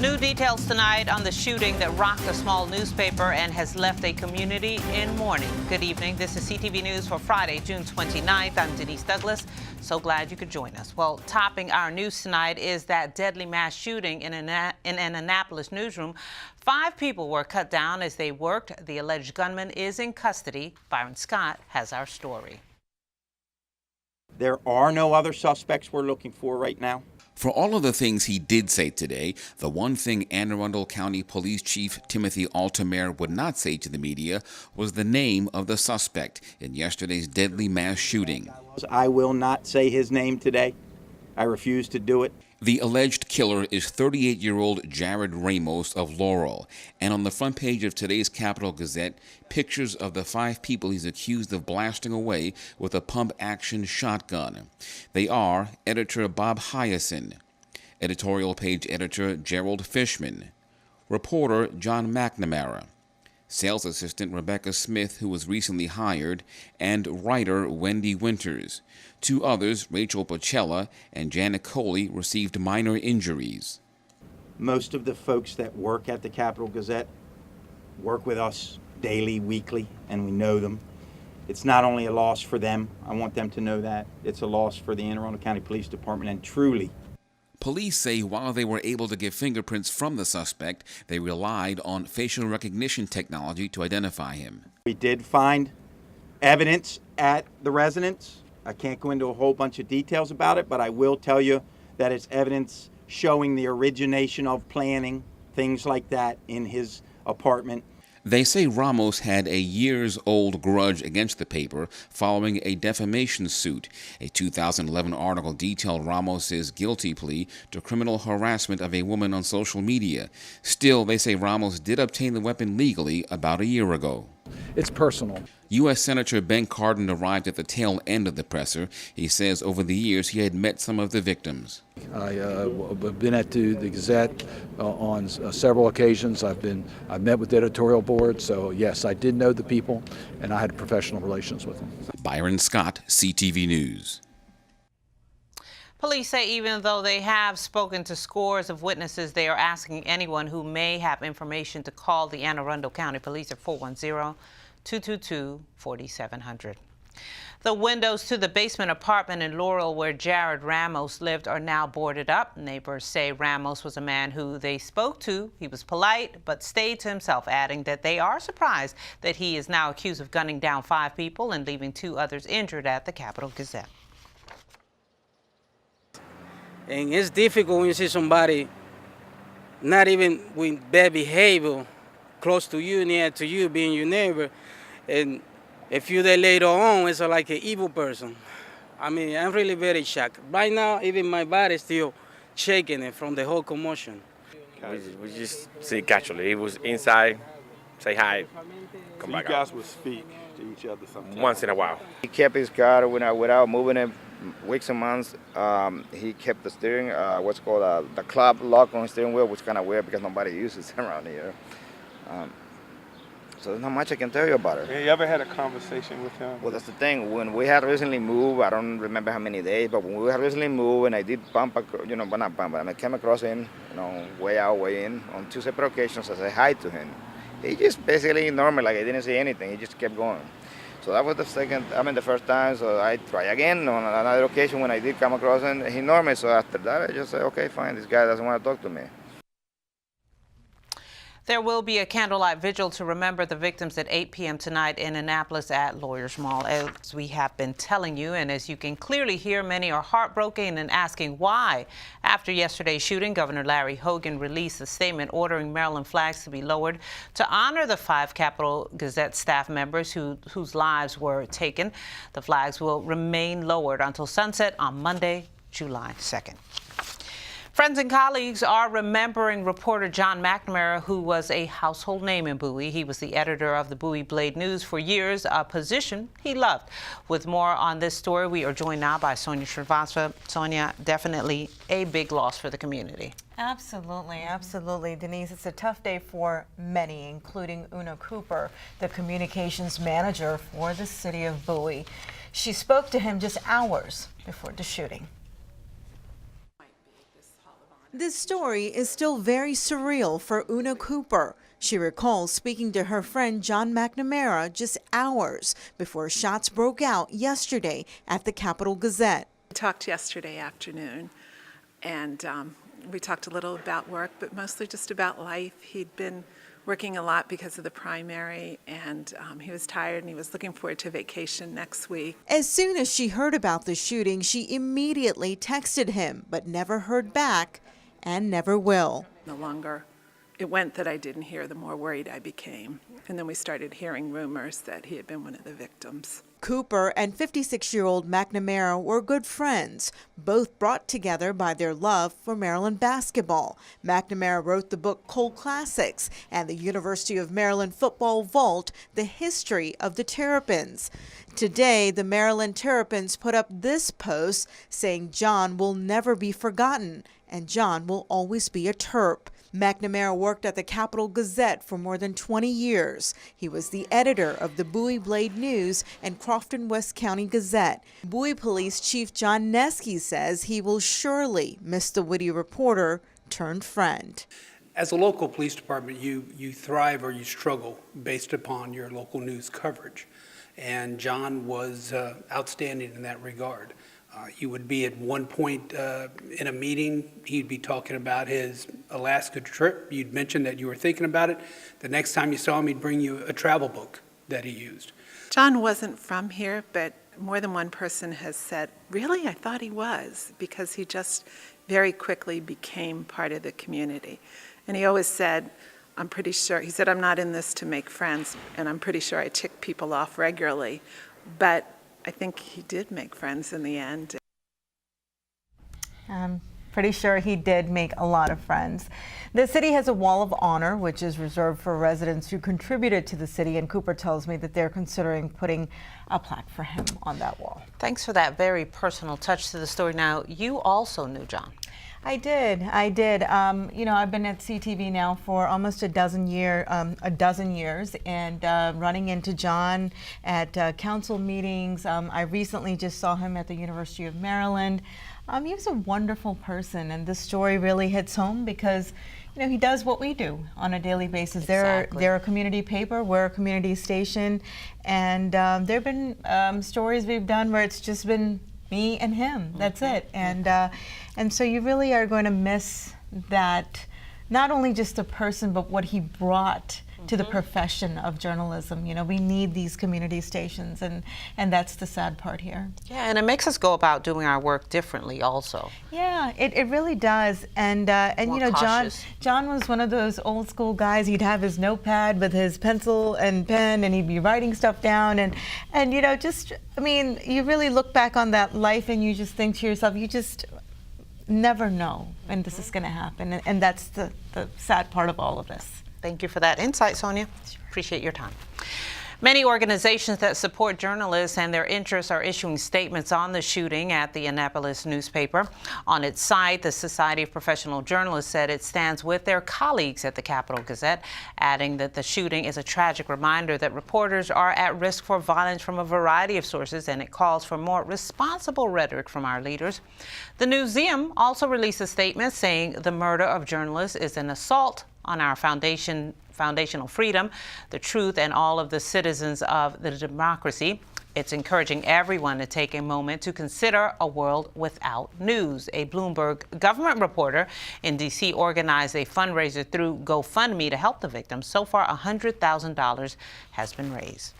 New details tonight on the shooting that rocked a small newspaper and has left a community in mourning. Good evening. This is CTV News for Friday, June 29th. I'm Denise Douglas. So glad you could join us. Well, topping our news tonight is that deadly mass shooting in an Annapolis newsroom. 5 people were cut down as they worked. The alleged gunman is in custody. Byron Scott has our story. There are no other suspects we're looking for right now. For all of the things he did say today, the one thing Anne Arundel County Police Chief Timothy Altamare would not say to the media was the name of the suspect in yesterday's deadly mass shooting. I will not say his name today. I refuse to do it. The alleged killer is 38-year-old Jared Ramos of Laurel, and on the front page of today's Capital Gazette, pictures of the 5 people he's accused of blasting away with a pump-action shotgun. They are editor Bob Hyacin, editorial page editor Gerald Fishman, reporter John McNamara, sales assistant Rebecca Smith, who was recently hired, and writer Wendy Winters. 2 others, Rachel Pocella and Janet Coley, received minor injuries. Most of the folks that work at the Capital Gazette work with us daily, weekly, and we know them. It's not only a loss for them, I want them to know that. It's a loss for the Anne Arundel County Police Department, and truly. Police say while they were able to get fingerprints from the suspect, they relied on facial recognition technology to identify him. We did find evidence at the residence. I can't go into a whole bunch of details about it, but I will tell you that it's evidence showing the origination of planning, things like that, in his apartment. They say Ramos had a years-old grudge against the paper following a defamation suit. A 2011 article detailed Ramos's guilty plea to criminal harassment of a woman on social media. Still, they say Ramos did obtain the weapon legally about a year ago. It's personal. U.S. Senator Ben Cardin arrived at the tail end of the presser. He says over the years he had met some of the victims. I've been at the Gazette on several occasions. I've met with the editorial board, so yes, I did know the people, and I had professional relations with them. Byron Scott, CTV News. Police say even though they have spoken to scores of witnesses, they are asking anyone who may have information to call the Anne Arundel County Police at 410-222-4700. The windows to the basement apartment in Laurel where Jared Ramos lived are now boarded up. Neighbors say Ramos was a man who they spoke to. He was polite but stayed to himself, adding that they are surprised that he is now accused of gunning down 5 people and leaving 2 others injured at the Capital Gazette. And it's difficult when you see somebody not even with bad behavior close to you, near to you, being your neighbor, and a few days later on, it's like an evil person. I mean, I'm really very shocked. Right now, even my body is still shaking from the whole commotion. We just see casually. He was inside, say hi, come back out. You guys would speak to each other sometimes? Once in a while. He kept his car without moving it weeks and months. He kept the steering, what's called the club lock on the steering wheel, which is kind of weird because nobody uses it around here. So there's not much I can tell you about it. Have you ever had a conversation with him? Well, that's the thing. When we had recently moved, I don't remember how many days, but when we had recently moved and I did bump, but not bump, but I came across him, way out, way in, on 2 separate occasions. I said hi to him. He just basically ignored me like I didn't say anything. He just kept going. So that was the first time, so I tried again on another occasion when I did come across him. He ignored me, so after that I just said, okay, fine, this guy doesn't want to talk to me. There will be a candlelight vigil to remember the victims at 8 p.m. tonight in Annapolis at Lawyers Mall, as we have been telling you. And as you can clearly hear, many are heartbroken and asking why. After yesterday's shooting, Governor Larry Hogan released a statement ordering Maryland flags to be lowered to honor the 5 Capital Gazette staff members whose lives were taken. The flags will remain lowered until sunset on Monday, July 2nd. Friends and colleagues are remembering reporter John McNamara, who was a household name in Bowie. He was the editor of the Bowie Blade News for years, a position he loved. With more on this story, we are joined now by Sonia Srivastava. Sonia, definitely a big loss for the community. Absolutely, absolutely. Denise, it's a tough day for many, including Una Cooper, the communications manager for the city of Bowie. She spoke to him just hours before the shooting. This story is still very surreal for Una Cooper. She recalls speaking to her friend John McNamara just hours before shots broke out yesterday at the Capital Gazette. We talked yesterday afternoon, and we talked a little about work, but mostly just about life. He'd been working a lot because of the primary, and he was tired, and he was looking forward to vacation next week. As soon as she heard about the shooting, she immediately texted him, but never heard back and never will. The longer it went that I didn't hear, the more worried I became. And then we started hearing rumors that he had been one of the victims. Cooper and 56-year-old McNamara were good friends, both brought together by their love for Maryland basketball. McNamara wrote the book Cold Classics and the University of Maryland Football Vault, The History of the Terrapins. Today, the Maryland Terrapins put up this post saying John will never be forgotten and John will always be a Terp. McNamara worked at the Capital Gazette for more than 20 years. He was the editor of the Bowie Blade News and Crofton West County Gazette. Bowie Police Chief John Neske says he will surely miss the witty reporter turned friend. As a local police department, you thrive or you struggle based upon your local news coverage. And John was outstanding in that regard. You would be at one point in a meeting, he'd be talking about his Alaska trip. You'd mention that you were thinking about it. The next time you saw him, he'd bring you a travel book that he used. John wasn't from here, but more than one person has said, really, I thought he was, because he just very quickly became part of the community. And he always said, I'm pretty sure, he said, I'm not in this to make friends, and I'm pretty sure I tick people off regularly. But I think he did make friends in the end. I'm pretty sure he did make a lot of friends. The city has a wall of honor, which is reserved for residents who contributed to the city, and Cooper tells me that they're considering putting a plaque for him on that wall. Thanks for that very personal touch to the story. Now, you also knew John. I did. You know, I've been at CTV now for almost a dozen years, and running into John at council meetings. I recently just saw him at the University of Maryland. He was a wonderful person, and this story really hits home because, you know, he does what we do on a daily basis. Exactly. They're a community paper, we're a community station, and there have been stories we've done where it's just been me and him. That's it. And so you really are going to miss that, not only just a person, but what he brought to the profession of journalism. You know, we need these community stations, and that's the sad part here. Yeah, and it makes us go about doing our work differently also. Yeah, it really does. And More you know, cautious. John was one of those old school guys. He'd have his notepad with his pencil and pen, and he'd be writing stuff down. And you know, just, I mean, you really look back on that life and you just think to yourself, you just never know when this is going to happen. And that's the sad part of all of this. Thank you for that insight, Sonia. Appreciate your time. Many organizations that support journalists and their interests are issuing statements on the shooting at the Annapolis newspaper. On its site, the Society of Professional Journalists said it stands with their colleagues at the Capital Gazette, adding that the shooting is a tragic reminder that reporters are at risk for violence from a variety of sources, and it calls for more responsible rhetoric from our leaders. The Newseum also released a statement saying the murder of journalists is an assault on our foundational freedom, the truth, and all of the citizens of the democracy. It's encouraging everyone to take a moment to consider a world without news. A Bloomberg government reporter in D.C. organized a fundraiser through GoFundMe to help the victims. So far, $100,000 has been raised.